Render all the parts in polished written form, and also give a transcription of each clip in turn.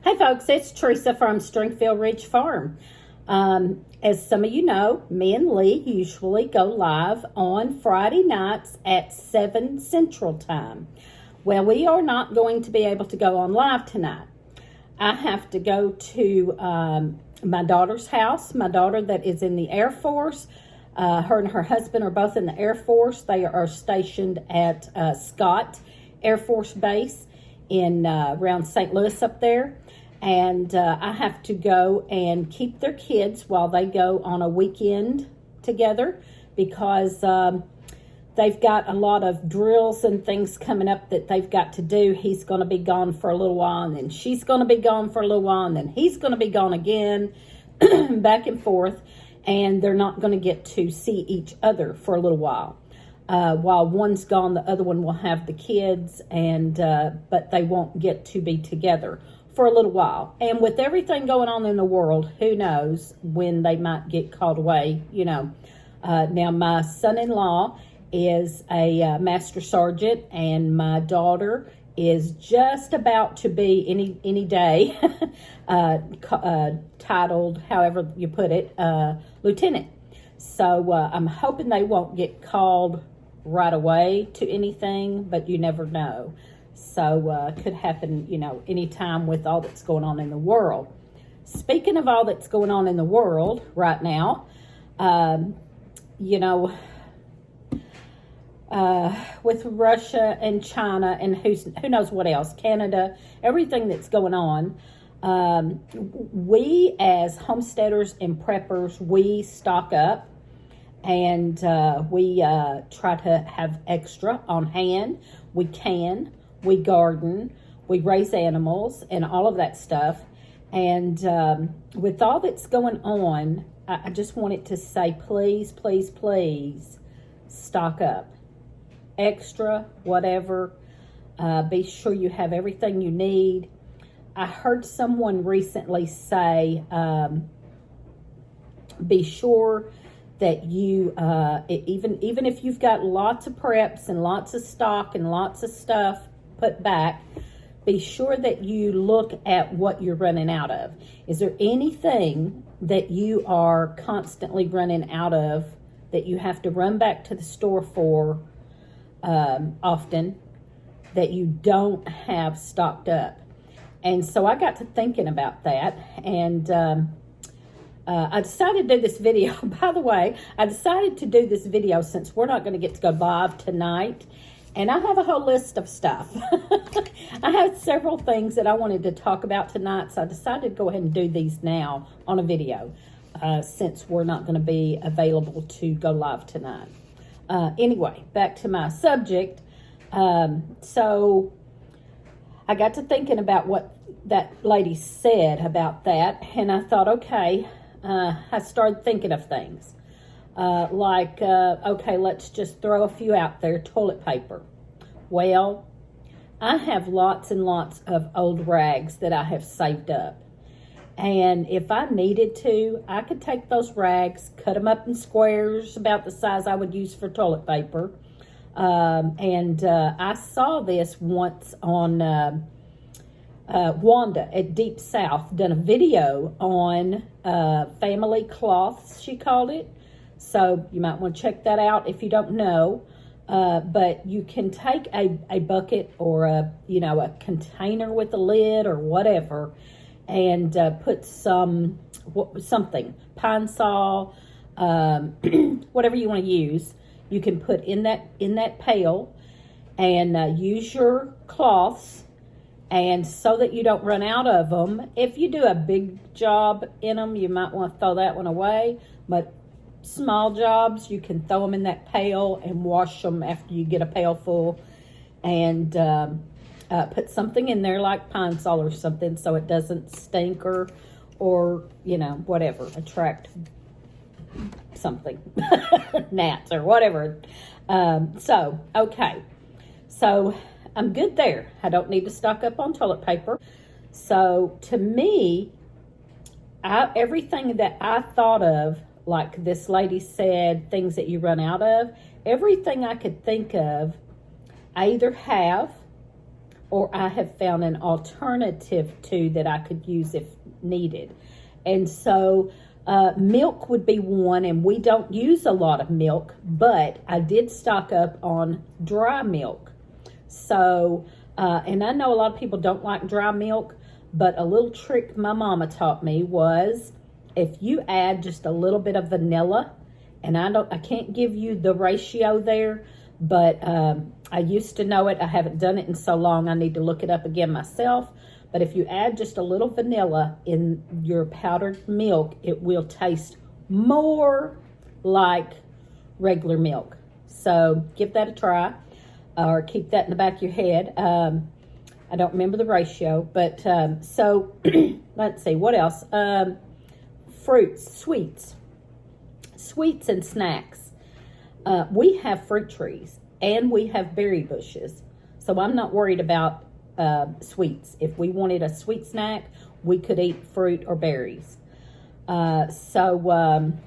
Hey folks, it's Teresa from Stringfield Ridge Farm. As some of you know, me and Lee usually go live on Friday nights at 7 Central Time. Well, we are not going to be able to go on live tonight. I have to go to my daughter's house. My daughter that is in the Air Force, her and her husband are both in the Air Force. They are stationed at Scott Air Force Base in around St. Louis up there. And I have to go and keep their kids while they go on a weekend together because they've got a lot of drills and things coming up that they've got to do. He's going to be gone for a little while, and then she's going to be gone for a little while, and then he's going to be gone again, back and forth, and they're not going to get to see each other for a little while. While one's gone, the other one will have the kids, and but they won't get to be together for a little while. And with everything going on in the world, who knows when they might get called away, you know. Now, my son-in-law is a master sergeant, and my daughter is just about to be any day titled, however you put it, lieutenant. So I'm hoping they won't get called right away to anything, but you never know. So could happen, you know, anytime with all that's going on in the world. Speaking of all that's going on in the world right now, you know, with Russia and China and who knows what else, Canada, everything that's going on, we as homesteaders and preppers, we stock up. And we try to have extra on hand. We garden, we raise animals, and all of that stuff. And with all that's going on, I just wanted to say, please, please, please, stock up. Extra, whatever. Be sure you have everything you need. I heard someone recently say, be sure that you, even if you've got lots of preps and lots of stock and lots of stuff put back, be sure that you look at what you're running out of. Is there anything that you are constantly running out of that you have to run back to the store for often that you don't have stocked up? And so I got to thinking about that, and I decided to do this video. By the way, I decided to do this video since we're not going to get to go live tonight. And I have a whole list of stuff. I had several things that I wanted to talk about tonight. So I decided to go ahead and do these now on a video since we're not going to be available to go live tonight. Anyway, back to my subject. So I got to thinking about what that lady said about that. And I thought, okay, I started thinking of things okay, let's just throw a few out there. Toilet paper. Well, I have lots and lots of old rags that I have saved up. And if I needed to, I could take those rags, cut them up in squares about the size I would use for toilet paper. I saw this once on Wanda at Deep South done a video on family cloths, she called it. So you might want to check that out if you don't know. But you can take a bucket or a container with a lid or whatever, and put something, pine saw, whatever you want to use. You can put in that pail, and use your cloths. And so that you don't run out of them, if you do a big job in them, you might want to throw that one away. But small jobs, you can throw them in that pail and wash them after you get a pail full. And put something in there like pine sol or something so it doesn't stink or whatever, attract something, gnats or whatever. Okay. So I'm good there. I don't need to stock up on toilet paper. So to me, everything that I thought of, like this lady said, things that you run out of, everything I could think of, I either have or I have found an alternative to that I could use if needed. And so milk would be one, and we don't use a lot of milk, but I did stock up on dry milk. So, and I know a lot of people don't like dry milk, but a little trick my mama taught me was if you add just a little bit of vanilla, and I can't give you the ratio there, but I used to know it. I haven't done it in so long. I need to look it up again myself. But if you add just a little vanilla in your powdered milk, it will taste more like regular milk. So give that a try, or keep that in the back of your head. I don't remember the ratio, but so let's see, what else? Fruits, sweets and snacks. We have fruit trees and we have berry bushes, so I'm not worried about sweets. If we wanted a sweet snack, we could eat fruit or berries. Animal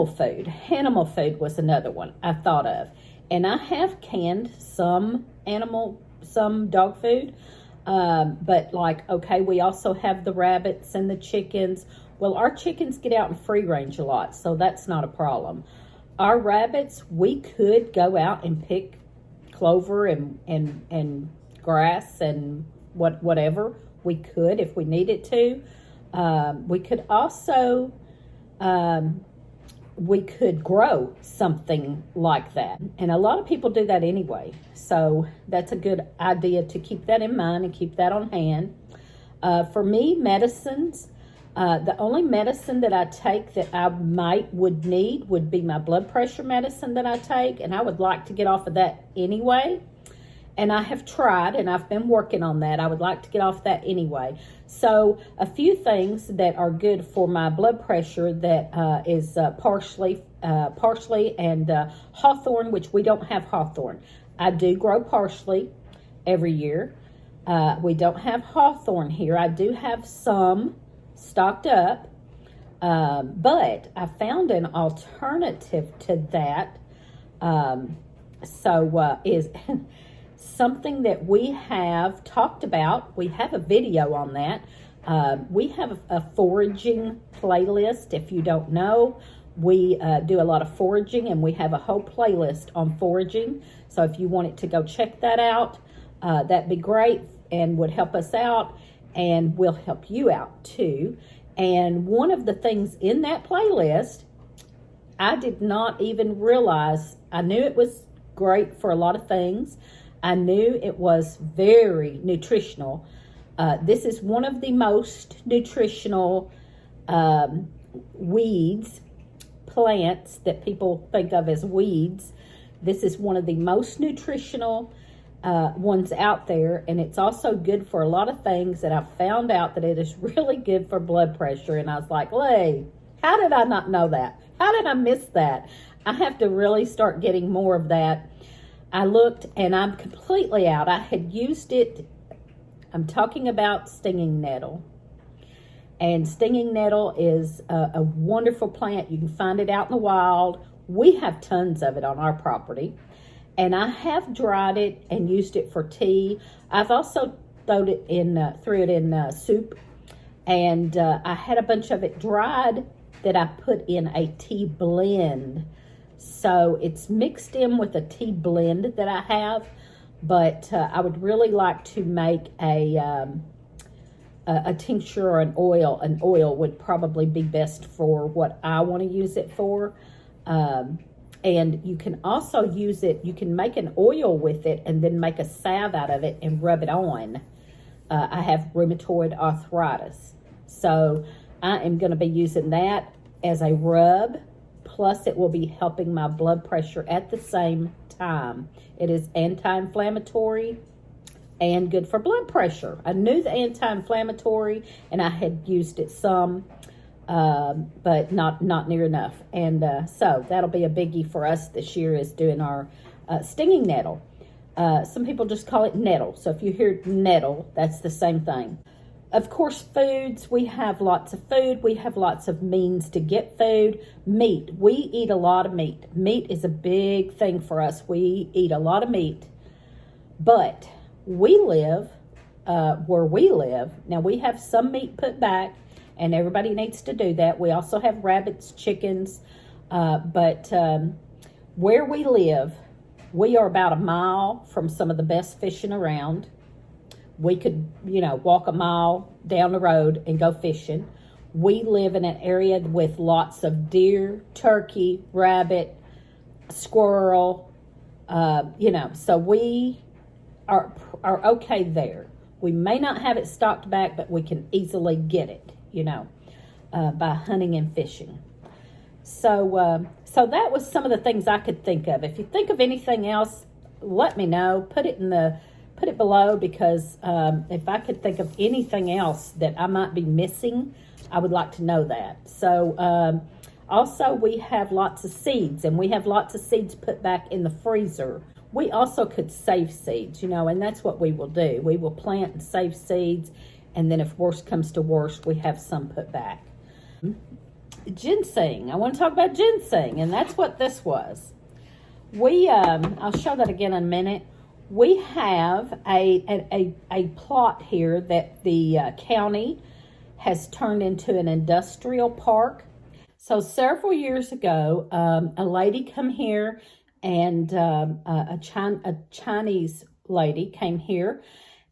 food was another one I thought of, and I have canned some dog food, but like, okay, we also have the rabbits and the chickens. Well, our chickens get out in free range a lot, so that's not a problem. Our rabbits, we could go out and pick clover and grass and whatever. We could if we needed to. We could also we could grow something like that, and a lot of people do that anyway, so that's a good idea to keep that in mind and keep that on hand. For me, medicines, the only medicine that I take that I would need would be my blood pressure medicine that I take, and I would like to get off of that anyway. And I have tried, and I've been working on that. I would like to get off that anyway. So a few things that are good for my blood pressure that is parsley and hawthorn, which we don't have hawthorn. I do grow parsley every year. We don't have hawthorn here. I do have some stocked up, but I found an alternative to that. Is something that we have talked about. We have a video on that. We have a foraging playlist. If you don't know, we do a lot of foraging, and we have a whole playlist on foraging. So if you wanted to go check that out, that'd be great and would help us out, and will help you out too. And one of the things in that playlist, I did not even realize. I knew it was great for a lot of things. I knew it was very nutritional. This is one of the most nutritional plants that people think of as weeds. This is one of the most nutritional ones out there, and it's also good for a lot of things. And I found out that it is really good for blood pressure, and I was like, hey, how did I not know that? How did I miss that? I have to really start getting more of that. I looked, and I'm completely out. I had used it. I'm talking about stinging nettle. And stinging nettle is a wonderful plant. You can find it out in the wild. We have tons of it on our property. And I have dried it and used it for tea. I've also threw it in soup. And I had a bunch of it dried that I put in a tea blend. So it's mixed in with a tea blend that I have, but I would really like to make a tincture or an oil. An oil would probably be best for what I want to use it for. And you can also use it, you can make an oil with it and then make a salve out of it and rub it on. I have rheumatoid arthritis, so I am going to be using that as a rub. Plus, it will be helping my blood pressure at the same time. It is anti-inflammatory and good for blood pressure. I knew the anti-inflammatory, and I had used it some, but not near enough. And so that'll be a biggie for us this year, is doing our stinging nettle. Some people just call it nettle. So if you hear nettle, that's the same thing. Of course, foods, we have lots of food. We have lots of means to get food. Meat, we eat a lot of meat. Meat is a big thing for us. We eat a lot of meat, but We live where we live. Now, we have some meat put back, and everybody needs to do that. We also have rabbits, chickens, but where we live, we are about a mile from some of the best fishing around. We could, walk a mile down the road and go fishing. We live in an area with lots of deer, turkey, rabbit, squirrel, so we are okay there. We may not have it stocked back, but we can easily get it, by hunting and fishing. So that was some of the things I could think of. If you think of anything else, let me know. Put it below, because if I could think of anything else that I might be missing, I would like to know that. So also, we have lots of seeds, and we have lots of seeds put back in the freezer. We also could save seeds, and that's what we will do. We will plant and save seeds, and then if worse comes to worse, we have some put back. Ginseng. I want to talk about ginseng, and that's what this was. I'll show that again in a minute. We have a plot here that the county has turned into an industrial park. So several years ago, a lady come here, and a Chinese lady came here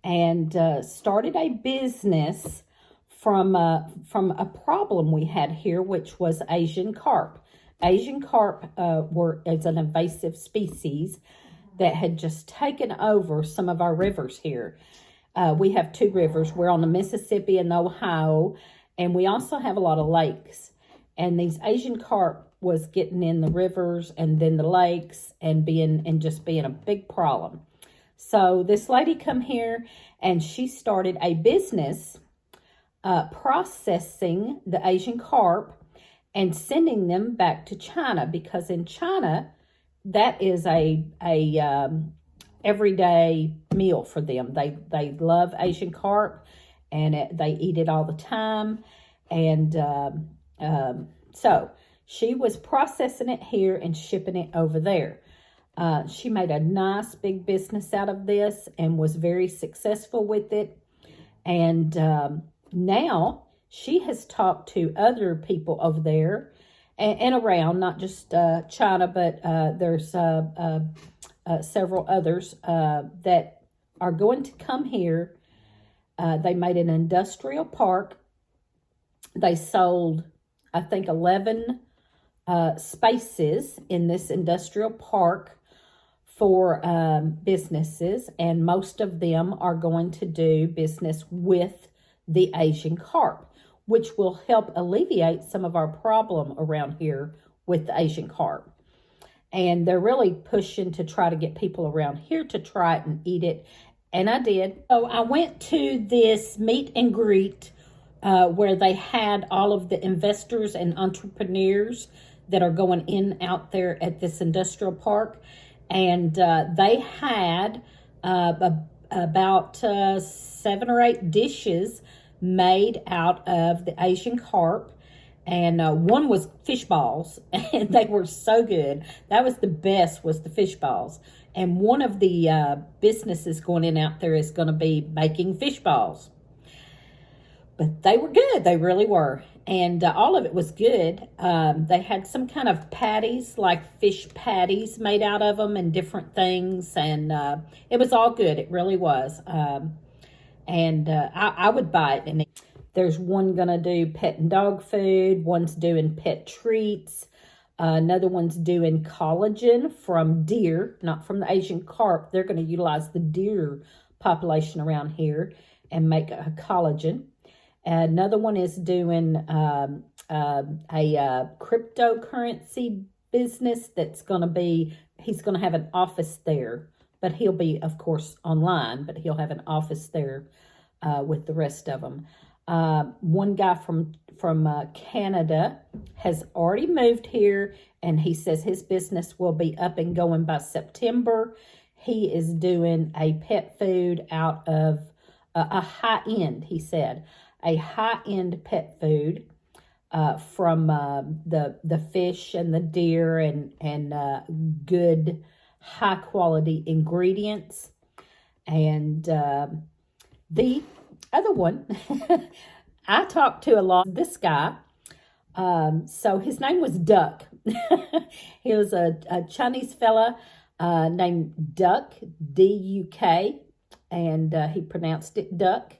and started a business from a problem we had here, which was Asian carp. Asian carp is an invasive species that had just taken over some of our rivers here. We have two rivers. We're on the Mississippi and the Ohio, and we also have a lot of lakes. And these Asian carp was getting in the rivers and then the lakes and just being a big problem. So this lady come here, and she started a business processing the Asian carp and sending them back to China, because in China, that is a everyday meal for them. They love Asian carp, and they eat it all the time. And so she was processing it here and shipping it over there. She made a nice big business out of this and was very successful with it. And now she has talked to other people over there and around, not just China, but there's several others that are going to come here. They made an industrial park. They sold, I think, 11 spaces in this industrial park for businesses, and most of them are going to do business with the Asian carp, which will help alleviate some of our problem around here with the Asian carp. And they're really pushing to try to get people around here to try it and eat it, and I did. So I went to this meet and greet where they had all of the investors and entrepreneurs that are going in out there at this industrial park. And they had about 7 or 8 dishes made out of the Asian carp. And one was fish balls, and they were so good. That was the best, was the fish balls. And one of the businesses going in out there is going to be making fish balls. But they were good. They really were. And all of it was good. They had some kind of patties, like fish patties made out of them and different things. And it was all good. It really was. I would buy it. And there's one going to do pet and dog food. One's doing pet treats. Another one's doing collagen from deer, not from the Asian carp. They're going to utilize the deer population around here and make a collagen. Another one is doing a cryptocurrency business that's going to be, he's going to have an office there, but he'll be, of course, online, but he'll have an office there with the rest of them. One guy from Canada has already moved here, and he says his business will be up and going by September. He is doing a pet food out of a high-end, he said, a high-end pet food from the fish and the deer and good high-quality ingredients. And the other one, I talked to a lot. This guy, so his name was Duck. He was a Chinese fella named Duck, D-U-K, and he pronounced it Duck.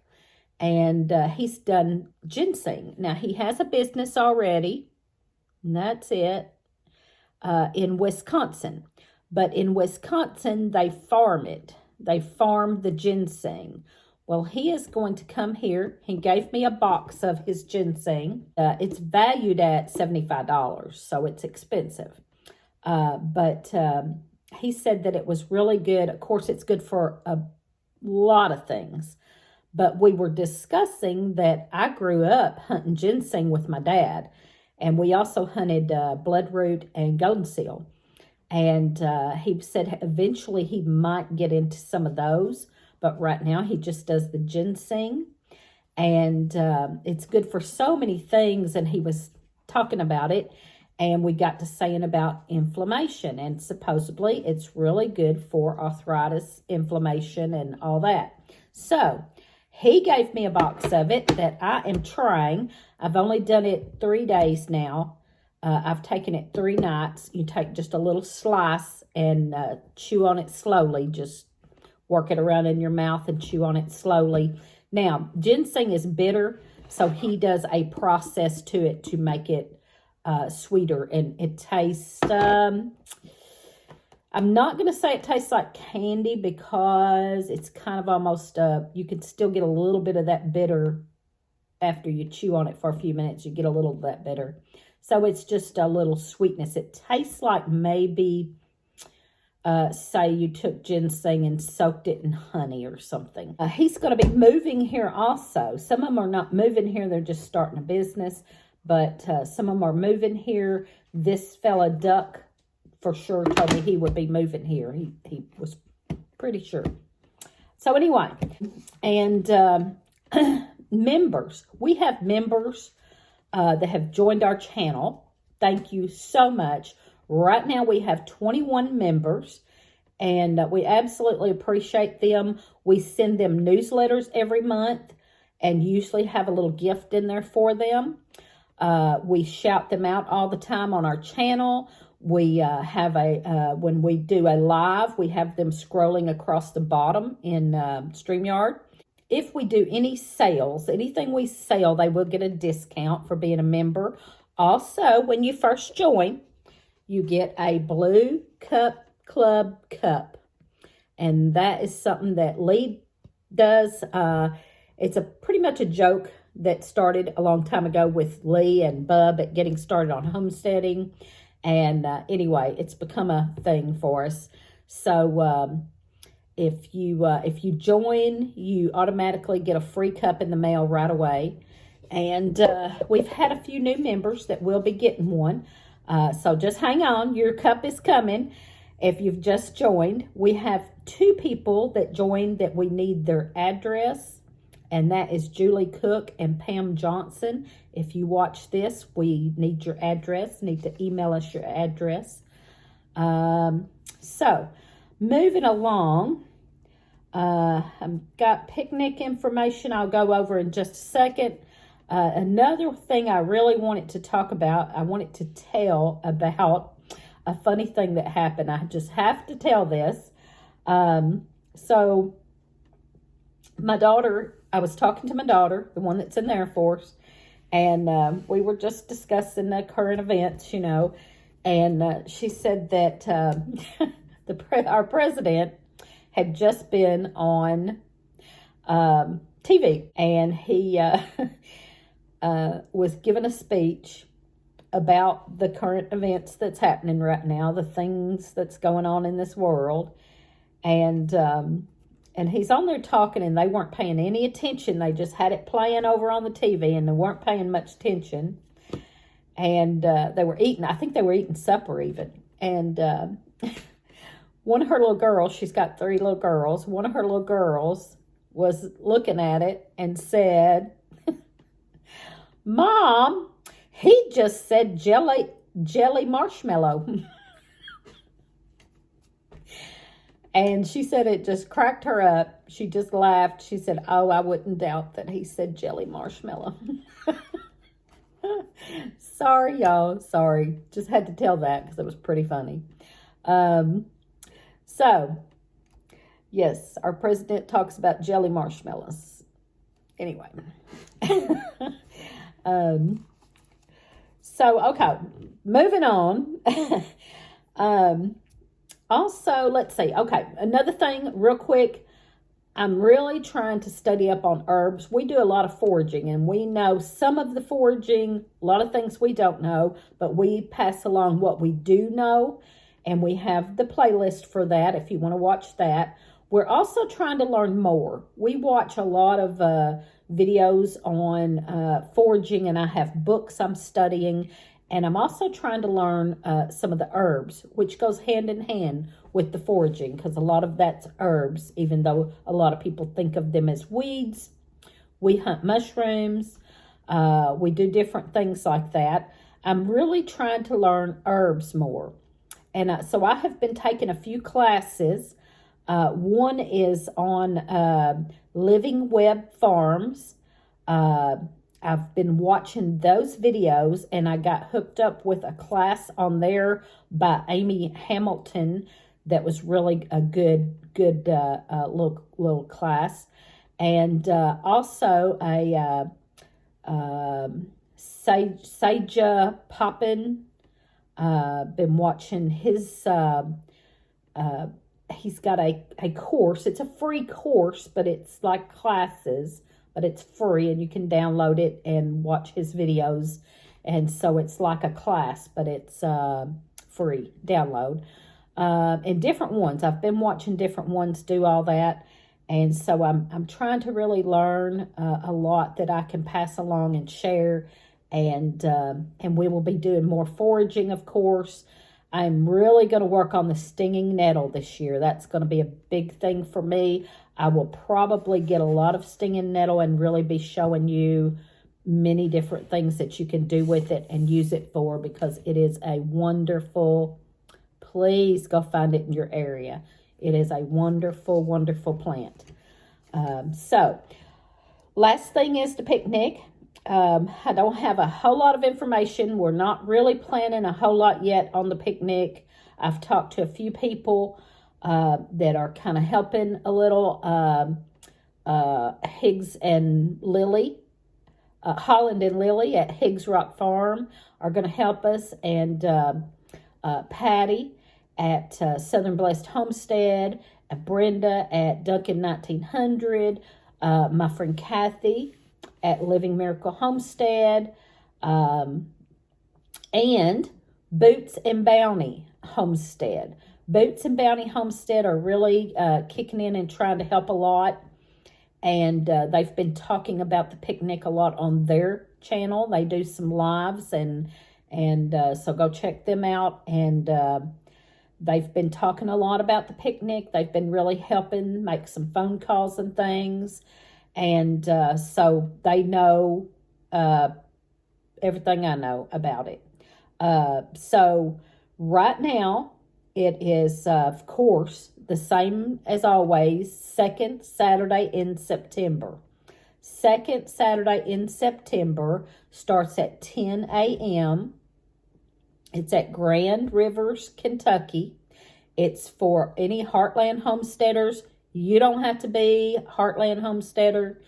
And he's done ginseng. Now, he has a business already, and that's it, in Wisconsin. But in Wisconsin, they farm it. They farm the ginseng. Well, he is going to come here. He gave me a box of his ginseng. It's valued at $75, so it's expensive. But he said that it was really good. Of course, it's good for a lot of things. But we were discussing that I grew up hunting ginseng with my dad. And we also hunted bloodroot and golden seal. And he said eventually he might get into some of those. But right now he just does the ginseng. And it's good for so many things. And he was talking about it. And we got to saying about inflammation. And supposedly it's really good for arthritis, inflammation, and all that. So he gave me a box of it that I am trying. I've only done it 3 days now. I've taken it 3 nights. You take just a little slice and chew on it slowly. Just work it around in your mouth and chew on it slowly. Now, ginseng is bitter, so he does a process to it to make it sweeter. And it tastes... I'm not going to say it tastes like candy because it's kind of almost, you can still get a little bit of that bitter after you chew on it for a few minutes. You get a little of that bitter. So it's just a little sweetness. It tastes like maybe, say you took ginseng and soaked it in honey or something. He's going to be moving here also. Some of them are not moving here. They're just starting a business. But some of them are moving here. This fella, Duck, for sure told me he would be moving here. He was pretty sure. So anyway, and members. We have members that have joined our channel. Thank you so much. Right now we have 21 members, and we absolutely appreciate them. We send them newsletters every month and usually have a little gift in there for them. We shout them out all the time on our channel. We have when we do a live, we have them scrolling across the bottom in StreamYard. If we do any sales, anything we sell, they will get a discount for being a member. Also, when you first join, you get a Blue Cup Club cup. And that is something that Lee does. It's pretty much a joke that started a long time ago with Lee and Bub at getting started on homesteading. And anyway, it's become a thing for us. So if you join, you automatically get a free cup in the mail right away. And we've had a few new members that will be getting one. So just hang on. Your cup is coming. If you've just joined, we have 2 people that joined that we need their address. And that is Julie Cook and Pam Johnson. If you watch this, we need your address. Need to email us your address. So, moving along. I've got picnic information I'll go over in just a second. Another thing I really wanted to talk about, I wanted to tell about a funny thing that happened. I just have to tell this. So, my daughter... I was talking to my daughter, the one that's in the Air Force, and we were just discussing the current events, you know, and she said that our president had just been on TV, and he was giving a speech about the current events that's happening right now, the things that's going on in this world, and he's on there talking, and they weren't paying any attention. They just had it playing over on the TV, and they weren't paying much attention. And they were eating. I think they were eating supper even. And one of her little girls, she's got 3 little girls. One of her little girls was looking at it and said, "Mom, he just said jelly marshmallow." And she said it just cracked her up. She just laughed. She said, oh, I wouldn't doubt that he said jelly marshmallow. Sorry, y'all. Sorry. Just had to tell that because it was pretty funny. So, yes, our president talks about jelly marshmallows. Anyway. So, okay, moving on. Also, let's see. Okay, another thing real quick. I'm really trying to study up on herbs. We do a lot of foraging, and we know some of the foraging, a lot of things we don't know, but we pass along what we do know, and we have the playlist for that if you want to watch that. We're also trying to learn more. We watch a lot of videos on foraging, and I have books I'm studying, and I'm also trying to learn some of the herbs, which goes hand in hand with the foraging, because a lot of that's herbs, even though a lot of people think of them as weeds. We hunt mushrooms. We do different things like that. I'm really trying to learn herbs more. And so I have been taking a few classes. One is on Living Web Farms. I've been watching those videos, and I got hooked up with a class on there by Amy Hamilton that was really a good little class. And also a Sage Poppin. Been watching his, he's got a course. It's a free course, but it's like classes, but it's free, and you can download it and watch his videos. And so it's like a class, but it's free download. And different ones. I've been watching different ones do all that. And so I'm trying to really learn a lot that I can pass along and share. And we will be doing more foraging, of course. I'm really going to work on the stinging nettle this year. That's going to be a big thing for me. I will probably get a lot of stinging nettle and really be showing you many different things that you can do with it and use it for, because it is a wonderful, please go find it in your area. It is a wonderful, wonderful plant. So, last thing is the picnic. I don't have a whole lot of information. We're not really planning a whole lot yet on the picnic. I've talked to a few people that are kind of helping a little. Higgs and Lily, Holland and Lily at Higgs Rock Farm are going to help us, and Patty at Southern Blessed Homestead, Brenda at Duncan 1900, my friend Kathy at Living Miracle Homestead, and Boots and Bounty Homestead. Boots and Bounty Homestead are really kicking in and trying to help a lot. And they've been talking about the picnic a lot on their channel. They do some lives, and so go check them out. And they've been talking a lot about the picnic. They've been really helping make some phone calls and things. And so they know everything I know about it. So right now, it is, of course, the same as always, second Saturday in September. Second Saturday in September starts at 10 a.m. It's at Grand Rivers, Kentucky. It's for any Heartland homesteaders. You don't have to be Heartland homesteader.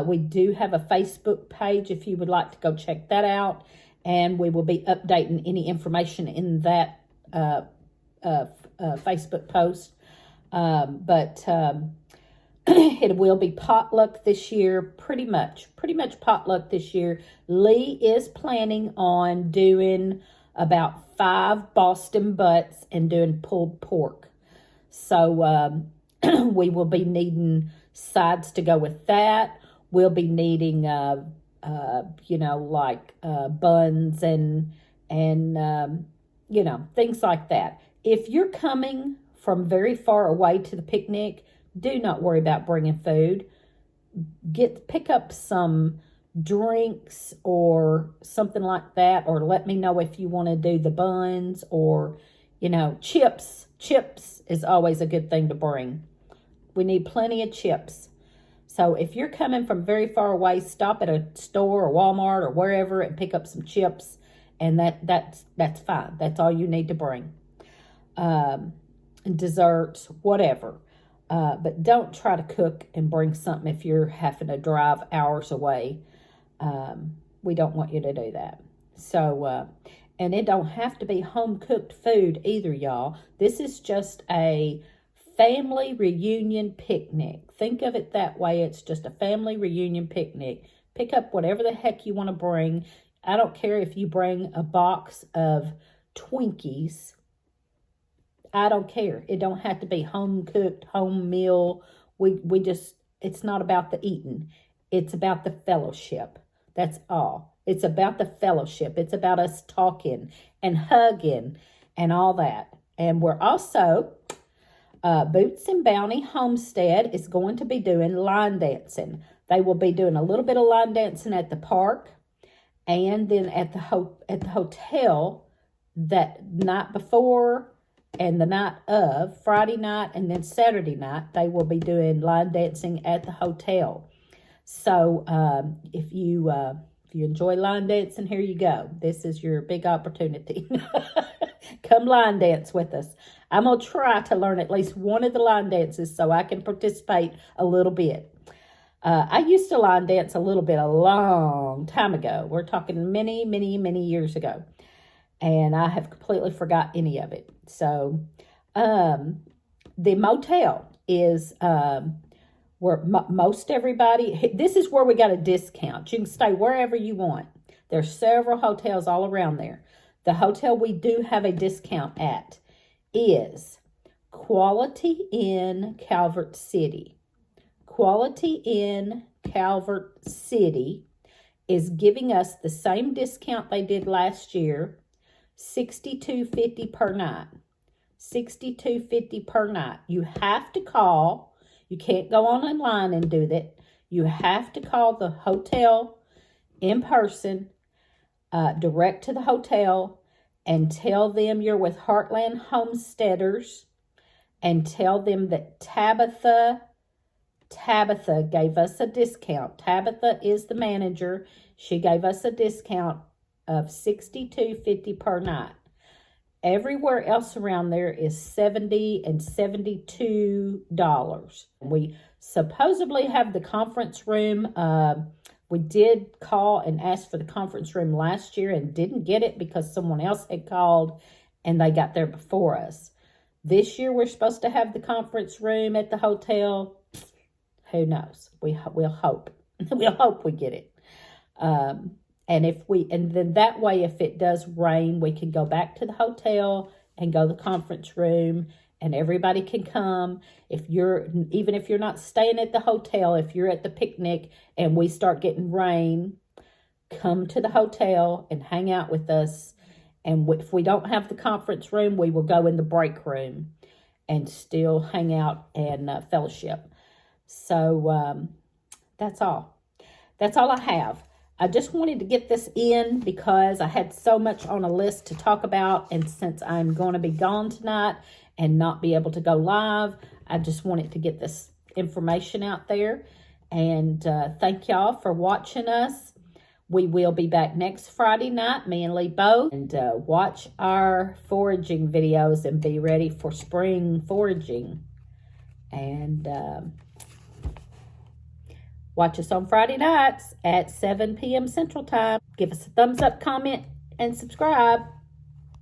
We do have a Facebook page if you would like to go check that out. And we will be updating any information in that Facebook post. But it will be potluck this year, pretty much potluck this year. Lee is planning on doing about 5 Boston butts and doing pulled pork. So we will be needing sides to go with that. We'll be needing, buns and things like that. If you're coming from very far away to the picnic, do not worry about bringing food. Pick up some drinks or something like that, or let me know if you want to do the buns, or You know, chips. Chips is always a good thing to bring. We need plenty of chips. So if you're coming from very far away, stop at a store or Walmart or wherever and pick up some chips. And that's fine. That's all you need to bring. Desserts, whatever. But don't try to cook and bring something if you're having to drive hours away. We don't want you to do that. So, and it don't have to be home-cooked food either, y'all. This is just a family reunion picnic. Think of it that way. It's just a family reunion picnic. Pick up whatever the heck you want to bring. I don't care if you bring a box of Twinkies. I don't care. It don't have to be home-cooked, home meal. We just, it's not about the eating. It's about the fellowship. That's all. It's about the fellowship. It's about us talking and hugging and all that. And we're also, Boots and Bounty Homestead is going to be doing line dancing. They will be doing a little bit of line dancing at the park and then at the hotel that night before and the night of, Friday night and then Saturday night, they will be doing line dancing at the hotel. So if you enjoy line dancing, here you go. This is your big opportunity. Come line dance with us. I'm going to try to learn at least one of the line dances so I can participate a little bit. I used to line dance a little bit a long time ago. We're talking many, many, many years ago. And I have completely forgot any of it. So the motel is where most everybody, this is where we got a discount. You can stay wherever you want. There's several hotels all around there. The hotel we do have a discount at is Quality Inn Calvert City. Quality Inn Calvert City is giving us the same discount they did last year, $62.50 per night. $62.50 per night. You have to call. You can't go online and do that. You have to call the hotel in person, direct to the hotel, and tell them you're with Heartland Homesteaders, and tell them that Tabitha gave us a discount. Tabitha is the manager. She gave us a discount of $62.50 per night. Everywhere else around there is $70 and $72. We supposedly have the conference room. We did call and ask for the conference room last year and didn't get it because someone else had called and they got there before us. This year we're supposed to have the conference room at the hotel. Who knows? We'll hope. We'll hope we get it. And then that way, if it does rain, we can go back to the hotel and go to the conference room and everybody can come. Even if you're not staying at the hotel, if you're at the picnic and we start getting rain, come to the hotel and hang out with us. And if we don't have the conference room, we will go in the break room and still hang out and fellowship. So that's all. That's all I have. I just wanted to get this in because I had so much on a list to talk about. And since I'm going to be gone tonight and not be able to go live, I just wanted to get this information out there. And thank y'all for watching us. We will be back next Friday night, me and Lee both. And watch our foraging videos and be ready for spring foraging. And watch us on Friday nights at 7 p.m. Central Time. Give us a thumbs up, comment, and subscribe.